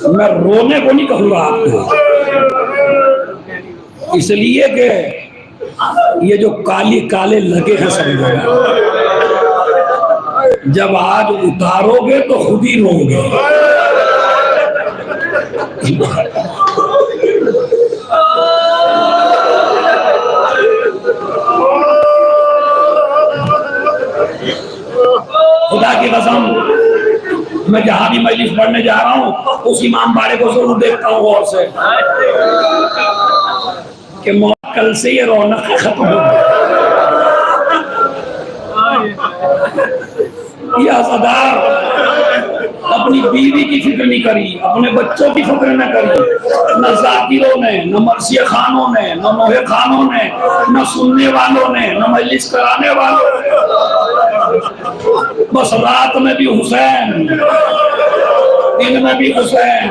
Speaker 1: मैं रोने को नहीं कहूंगा आपको, इसलिए कि ये जो काले काले लगे हैं सब लोग, जब आज उतारोगे तो खुद ही रोगे। खुदा की कसम, मैं जहां भी मजलिस पढ़ने जा रहा हूं उस इमाम बाड़े को जरूर देखता हूं गौर से कि मौत कल से ये रौनक खत्म हो गई। ये अज़ादार अपनी बीवी की फिक्र नहीं करी, अपने बच्चों की फिक्र न करी, न जाकिरों ने, न मर्सिया खानों ने, न नोहे खानों ने, न सुनने वालों ने, न मजलिस कराने वालों ने। बस रात में भी हुसैन, दिन में भी हुसैन,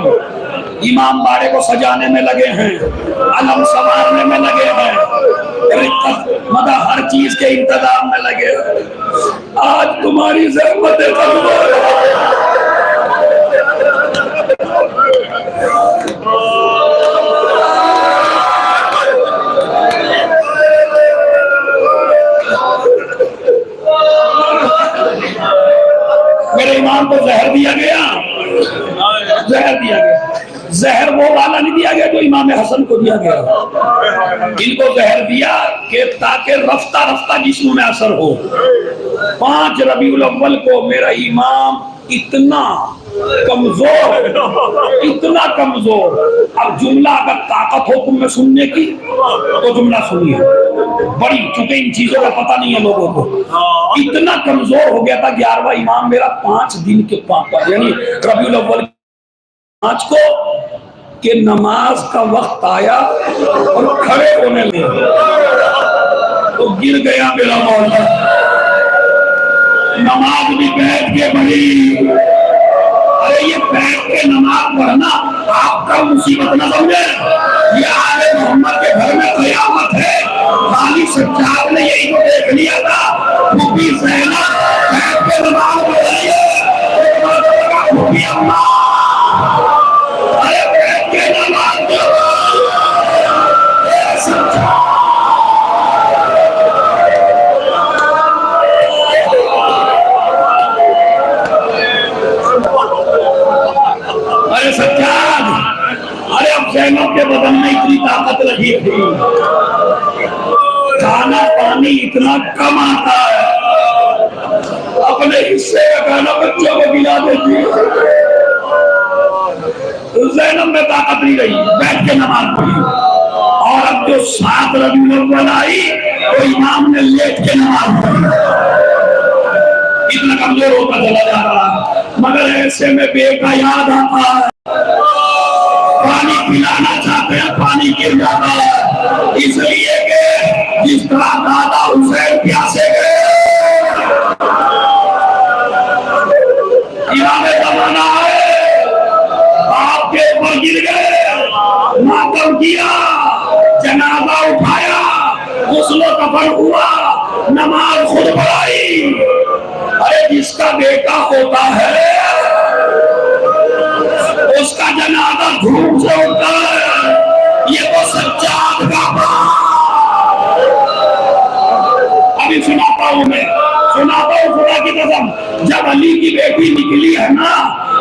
Speaker 1: इमाम बाड़े को सजाने में लगे हैं, अलम संवारने में लगे हैं, मतलब हर चीज के इंतजाम में लगे हैं। आज तुम्हारी ज़हमतें कमज़ोर मेरे इमाम को जहर दिया गया, जहर दिया गया। जहर वो वाला नहीं दिया गया जो इमाम हसन को दिया गया, इनको जहर दिया कि ताकि रफ्ता रफ्ता जिस्म में असर हो। 5 रबीउल अव्वल को मेरा इमाम इतना कमजोर, इतना कमजोर। अब जुमला अगर ताकत हो तुम में सुनने की तो जुमला सुनिए, बड़ी, चूंकि इन चीजों का पता नहीं है लोगों को। इतना कमजोर हो गया था 11वां इमाम मेरा 5 दिन के पापा यानी रबीउल अव्वल 5 को कि नमाज का वक्त आया और खड़े होने लगे तो गिर गया मेरा मौला। नमाज भी बैठ के पढ़ी। अरे ये बैठ के नमाज पढ़ना आपका मुसीबत न समझे, ये आले मोहम्मद के घर में कयामत है। खाली सज्जाद ने यही तो देख लिया था, फूफी ज़ैनब बैठ के नमाज पढ़ रही है, फूफी अम्मा अरे बैठ के नमाज पढ़ो। अरे सज्जाद, अरे अब ज़ैनब के बदन में इतनी ताकत लगी थी, खाना पानी इतना कम आता है, अपने हिस्से का खाना बच्चों को खिला देती। ज़ैनब में ताकत नहीं रही, बैठ के नमाज पढ़ी। और अब जो 7 रबीउल अव्वल आई तो इमाम ने लेट के नमाज पढ़ी। इतना कमजोर होता चला जा रहा, मगर ऐसे में बेटा याद आता है, पानी पिलाना चाहते हैं, पानी गिर जाता है, इसलिए कि जिस तरह दादा हुसैन प्यासे गए, इमाम जमाना है, आपके ऊपर गिर गए, मातम किया, जनाजा उठाया, गुस्ल कफन हुआ, नमाज खुद पढ़ाई। अरे जिसका बेटा होता है उसका जनाजा धूम से उठता है, ये तो सज्जाद का बाप। अभी सुनाता हूं मैं, सुनाता हूं खुदा की कसम, जब अली की बेटी निकली है ना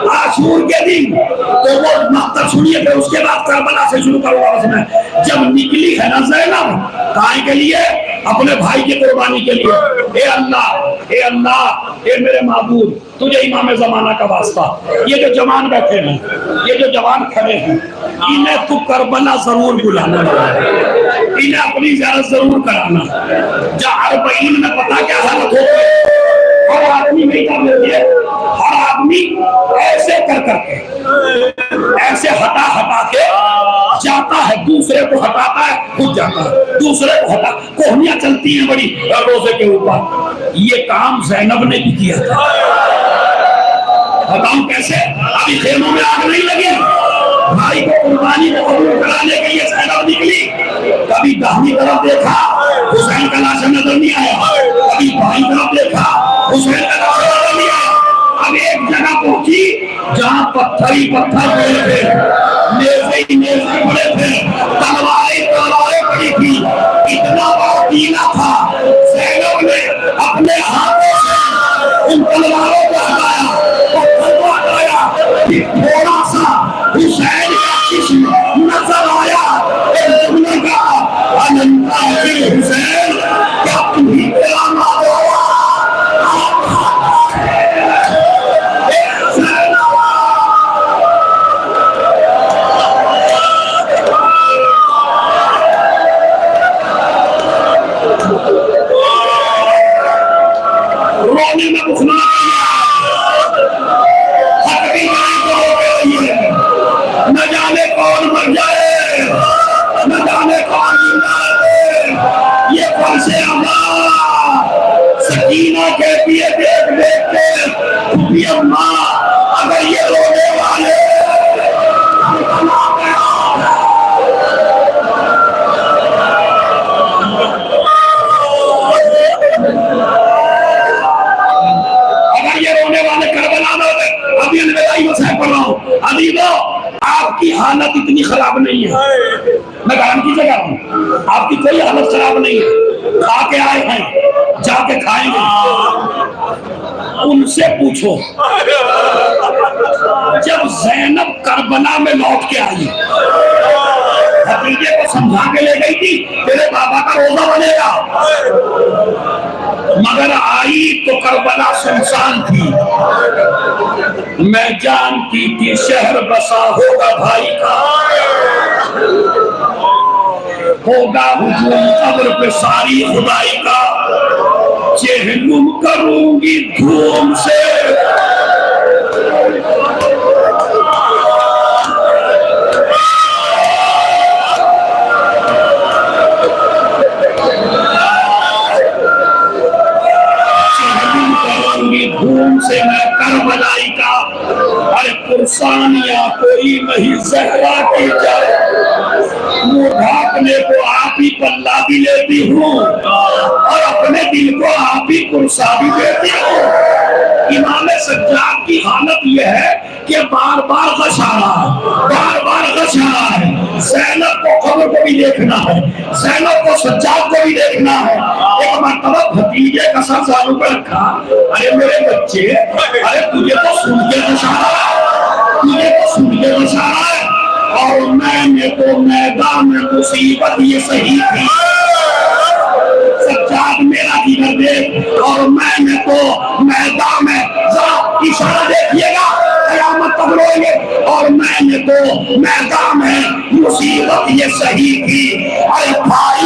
Speaker 1: आशूर के दिन, तो वो मकतब सुनिए, फिर उसके बाद करबला से शुरू करूंगा बस मैं। जब निकली है ना ज़ैनब, काहे के लिए? अपने भाई की कुर्बानी के लिए। ए अल्लाह, ए मेरे माबूद, तुझे इमाम ज़माना का वास्ता, ये जो जवान बैठे हैं, ये जो जवान खड़े हैं, इन्हें तू करबला जरूर बुलाना, इन्हें अपनी ज़ियारत जरूर कराना। जहाँ 40 में पता क्या हालत होगी, हर आदमी नहीं कर लेती है, हर आदमी ऐसे कर करके, ऐसे हटा के जाता है, दूसरे को हटाता है, खुद जाता है, दूसरे को हटा, कोहनियां चलती हैं बड़ी रोजे के ऊपर। ये काम ज़ैनब ने भी किया था। बताऊं कैसे? अभी खेमों में आग नहीं लगी, भाई को कुर्बानी को कबूल कराने के लिए ज़ैनब निकली। कभी दाहिनी तरफ देखा, हुसैन का लाश नजर नहीं आया, कभी बाईं तरफ देखा, हुसैन का लाश नजर नहीं आया। अब एक जगह पहुंची जहां पत्थर ही पत्थर पड़े थे, नेज़े पड़े थे, तलवारें पड़ी थी, इतना बड़ा टीला था। ज़ैनब ने अपने हाथों से उन तलवारों को हटाया, पत्थर को हटाया, फिर थोड़ा सा हुसैन का जिस्म नजर आया, एक जुमले का, अनंता फिर हुसैन, क्या तुम ही तेरा नाम होगा? रोने में बुखना न जाने कौन मर जाए, न जाने कौन जिंदा रहे। ये कौन से सकीना कहती है देख देख के, अम्मा अगर ये रोने वाले करबला में, अभी अलविदाई मसहब पढ़ रहा हूँ, अदीबो आपकी हालत इतनी खराब नहीं है, मैं गारंटी से कह रहा हूँ, आपकी कोई हालत खराब नहीं है। खा के आए हैं, जाके खाएंगे, उनसे पूछो जब ज़ैनब करबला में लौट के आई, भतीजे को समझा के ले गई थी तेरे बाबा का रोजा बनेगा, मगर आई तो करबला सुनसान थी। मैं जानती थी शहर बसा होगा भाई का, होगा हुजूम कब्र पे सारी खुदाई का, चेहलुम करूंगी धूम से। धूम से मैं करबलाई का, अरे पुरसानिया कोई नहीं ज़हरा की जाए, मुँह ढाकने को आप ही पल्ला भी लेती हूँ और अपने दिल को आप ही कुर्सा भी देती हूँ। इमाम सज्जाद की हालत यह है कि बार बार गशारा है, ज़ैनब को कब्र को भी देखना है, ज़ैनब को सज्जाद को भी देखना है। एक मर्तबा भतीजे का सर सालों पर रखा, अरे मेरे बच्चे, अरे तुझे तो सुन के गशारा है, और मैंने तो मैदान में मुसीबत ये सही थी, सज्जाद मेरा जिगर दे, और मैंने तो मैदान में इशारा देखिएगा, कयामत तक रोएंगे, और मैंने तो मैदान में मुसीबत ये सही थी, अरे भाई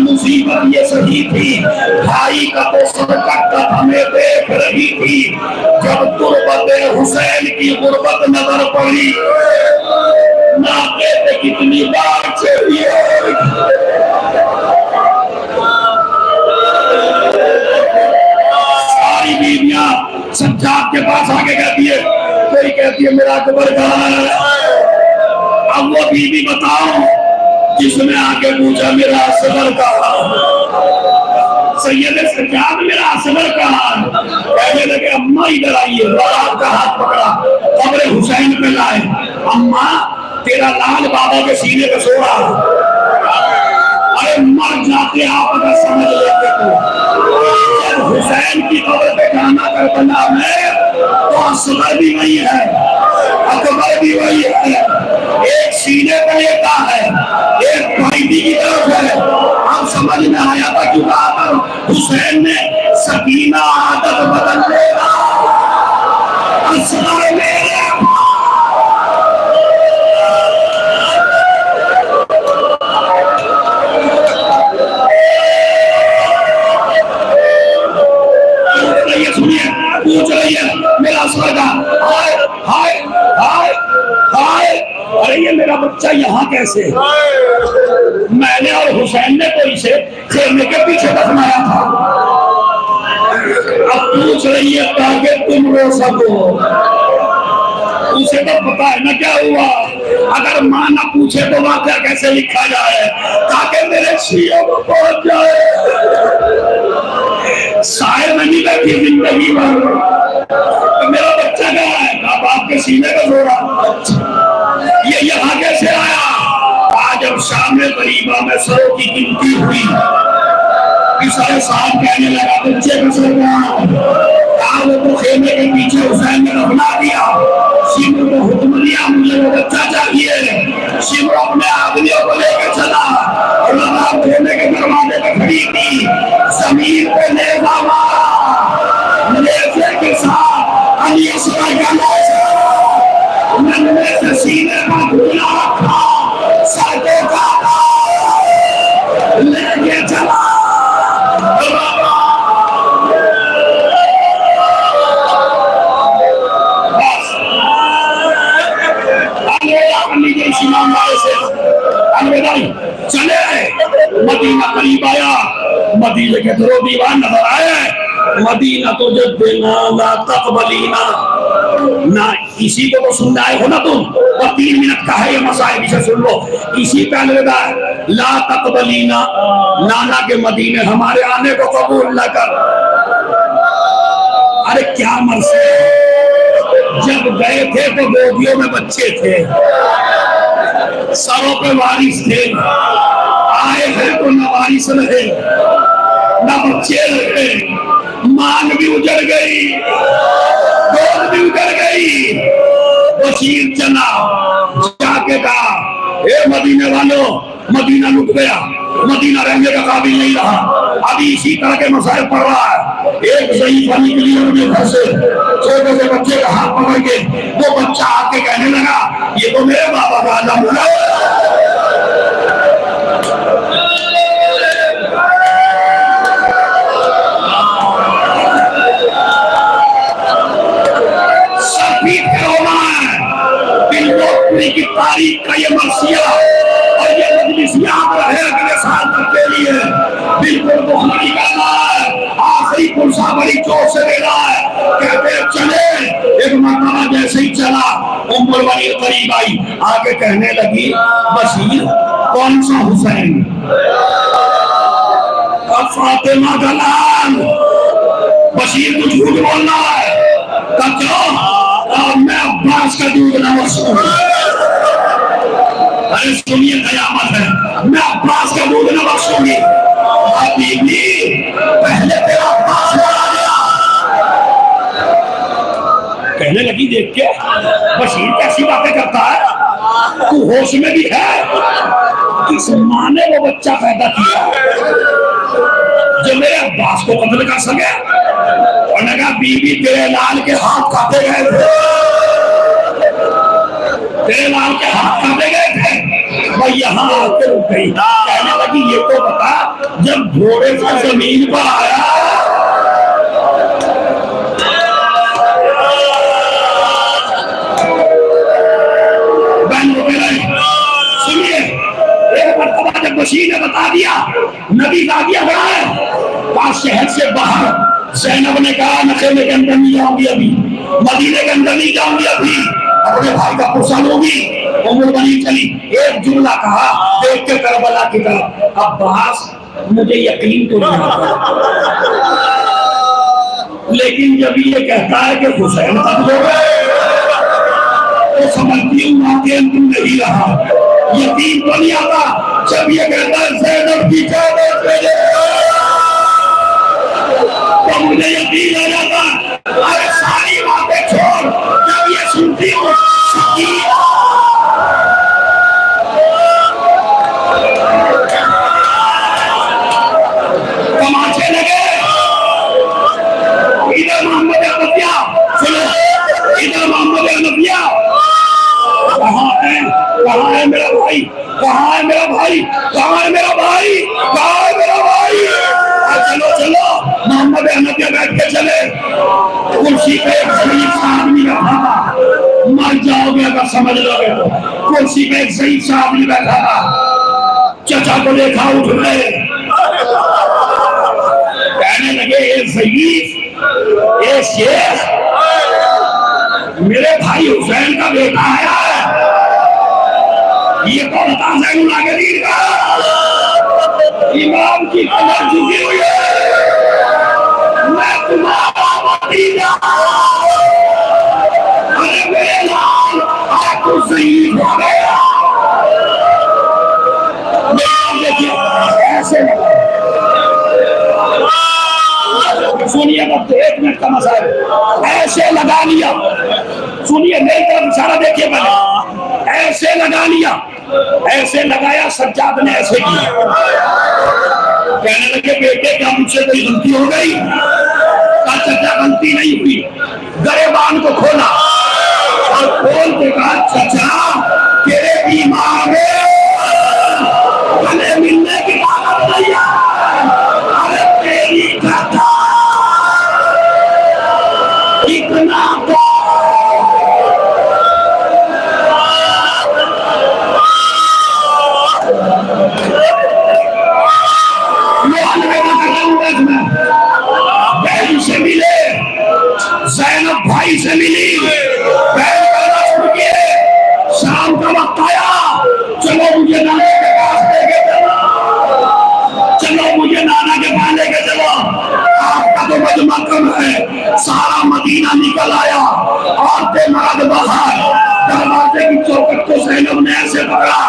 Speaker 1: मुसीबत ये सही थी, भाई का तो सरकत हमें देख रही थी। जब गुर्बत हुसैन की गुर्बत नजर पड़ी, नाते पे कितनी बार चाहिए। सारी बीवियां सज्जाद के पास आके कहती है, कोई कहती है मेरा कब्र कहाँ है। अब वो बीवी बताओ जिसने आके पूछा मेरा असगर कहाँ, सैयद सज्जाद मेरा असगर कहाँ। कहने लगे अम्मा इधर आइए, बारात का हाथ पकड़ा, कब्र हुसैन पे लाए। अम्मा तेरा लाल बाबा के सीने पे सो रहा, अरे मर जाते आप अगर समझ लेते तो। जब हुसैन की कब्र पे जाना करबला में तो असगर भी वही है, अकबर भी वही है, एक सीने पे लेता है, एक कैदी की तरफ है। हम समझ में आया था क्यों आकर हुसैन ने सकीना आदत बदल देगा। असगर मेरे पूछ रही है मेरा स्वर्ग, हाय हाय हाय हाय, अरे ये मेरा बच्चा यहाँ कैसे। मैंने और हुसैन ने तो इसे खेलने के पीछे दफनाया था। अब पूछ रही है ताकि तुम रो सको। उसे तो पता है ना क्या हुआ। अगर माँ ना पूछे तो वाक़या कैसे लिखा जाए ताकि मेरे सीओ को पहुंच जाए। शायर नहीं बैठी जिंदगी भर, तो मेरा बच्चा क्या है, बाप के सीने का जोड़ा, ये यहाँ कैसे आया। आज अब शाम गरीबा में सरों की गिनती हुई, सारे साहब कहने लगा बच्चे का सर वो तो खेमे के पीछे हुसैन ने दफना दिया। शिमर को हुक्म दिया मुझे वो बच्चा चाहिए। शिमर अपने आदमियों को लेकर चला और लगा खेमे के दरवाजे पे खड़ी थी, जमीन पे नेज़ा मारा, नेज़े के साथ अली असगर का नेज़ा नन्हे से सीने पर घुला रखा, सर को लेके चला। चले मदीना करीब आया, मदीने के दो दीवार नजर आए। मदीना तो जब देना ला तकबलीना ना, इसी को तो सुनना है हो ना तुम, और 3 मिनट का है ये मसाइल, इसे सुन लो। इसी का अलविदा ला तकबलीना, नाना के मदीने हमारे आने को कबूल न कर। अरे क्या मरसे, जब गए थे तो गोदियों में बच्चे थे, सरों पे वारिस थे, आए हैं तो न वारिस रहे न बच्चे रहे, मान भी उजड़ गई, गोद भी उजड़ गई। बशीर चला, जाके कहा ए मदीने वालों, मदीना लुट गया, मदीना रहने का काबिल नहीं रहा। अभी इसी तरह के मसाइल पड़ रहा है। एक ज़ईफ़ निकली उनके घर से, छोटे से बच्चे का हाथ पकड़ के, वो बच्चा आके कहने लगा ये तो मेरे बाबा का आदम है। की तारीख का ये मरसिया और ये मजलिस याद रहे अगले साल तक के लिए। बिल्कुल बुखारी करना है, आखिरी पुरसा बड़ी जोर से देना है। कहते चले, एक मरतबा जैसे ही चला उम्मुल वली करीब आई, आगे कहने लगी बशीर कौन सा हुसैन, फातिमा का लाल। बशीर को झूठ बोलना है, तब क्यों मैं अब्बास का दूध ना वसूल। अरे सुनिए कयामत है, मैं अब्बास का दूध न बख्शूंगी। अभी भी पहले तेरा अब्बास मारा गया, जाएगी देख के, बशीर कैसी बातें करता है, तू होश में भी है? किस माँ ने वो बच्चा पैदा किया जो मेरे अब्बास को कत्ल कर सके? और लगा बीवी तेरे लाल के हाथ काटे गए थे, तेरे लाल के हाथ काटे गए थे, भाई यहाँ आके रुक गई। कहने लगी ये तो बता, जब घोड़े से जमीन पर आया सुनिए, एक मरतबा जब बशीर ने बता दिया नबी का आज्ञा बड़ा है, पास शहर से बाहर ज़ैनब ने कहा नशे के अंदर नहीं जाऊंगी अभी, मदीने के अंदर नहीं जाऊंगी अभी, अपने भाई का पुरसा लूंगी। उम्र बनी चली, एक जुमला कहा देख के करबला की तरफ, अब्बास मुझे यकीन तो नहीं आता, लेकिन जब ये कहता है कि हुसैन कत्ल हो गए तो समझती हूँ आगे तू नहीं रहा, यकीन तो नहीं आता। जब ये कहता है ज़ैनब की जान मेरे, तो मुझे यकीन आ जाता। अरे सारी बातें छोड़, जब ये सुनती हूँ तमाचे लगे, इधर मोहम्मद अहमदिया, सुनो इधर मोहम्मद अहमदिया, कहाँ है मेरा भाई, कहाँ है मेरा भाई, कहाँ है मेरा भाई, कहाँ है मेरा भाई? चलो चलो, मोहम्मद अहमदिया बैठ के चले, कुर्सी पे एक ज़ईफ़ सा आदमी बैठा था, मर जाओगे अगर समझ लोगे तो। कुर्सी पे एक ज़ईफ़ सा आदमी बैठा था, चचा को देखा उठ गए, कहने लगे ये ज़ईफ़, ये शेख मेरे भाई हुसैन का बेटा आया है, ये तो बता ज़ैनुल आबिदीन का इमाम की कमर झुकी हुई है, मैं तुम्हारा भतीजा, अरे मेरे लाल आज तो ज़ईफ़ हो गया। देखिए ऐसे सुनिए, बस एक मिनट का मसला, ऐसे लगा लिया, सुनिए मेरी तरफ इशारा देखिए, मैंने ऐसे लगा लिया, ऐसे लगाया, सज्जाद ने ऐसे किया, कहने लगे बेटे क्या मुझसे कोई गलती हो गई? कहा चाचा गलती नहीं हुई, गरेबान को खोला और खोल के कहा चाचा तेरे बीमार है, गले मिलने की ताकत नहीं है, अरे तेरी चाचा इतना बहन से मिले, ज़ैनब भाई से मिली, बहन करना शुरू किए, शाम का वक्त आया, चलो मुझे नाना के पास लेके चलो, चलो मुझे नाना के पास लेके चलो, आपका तो मजमा कम है। सारा मदीना निकल आया, औरतें मर्द बाहर, दरवाजे की चौखट को ज़ैनब ने ऐसे पकड़ा,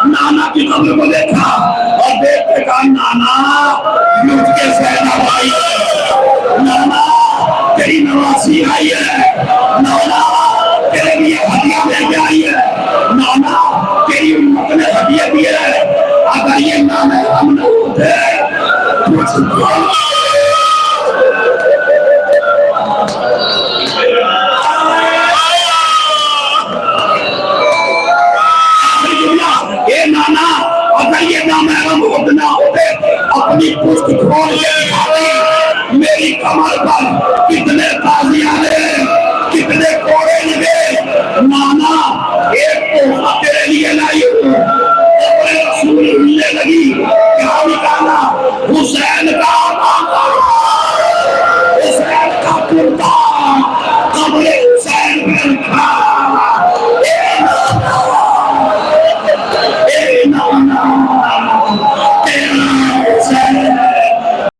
Speaker 1: नाना की कब्र को देखा और देख के कहा नाना लुट के ज़ैनब आई, नाना तेरी नवासी आई है, नाना तेरे लिए हदिया लेके आई है, नाना तेरी उम्मत ने हदिया दी है, अगर ये नाना हम न होते ये नाना, अगर ये नाम ना होते अपनी पुष्ट खोल के दिखाती, मेरी कमर पर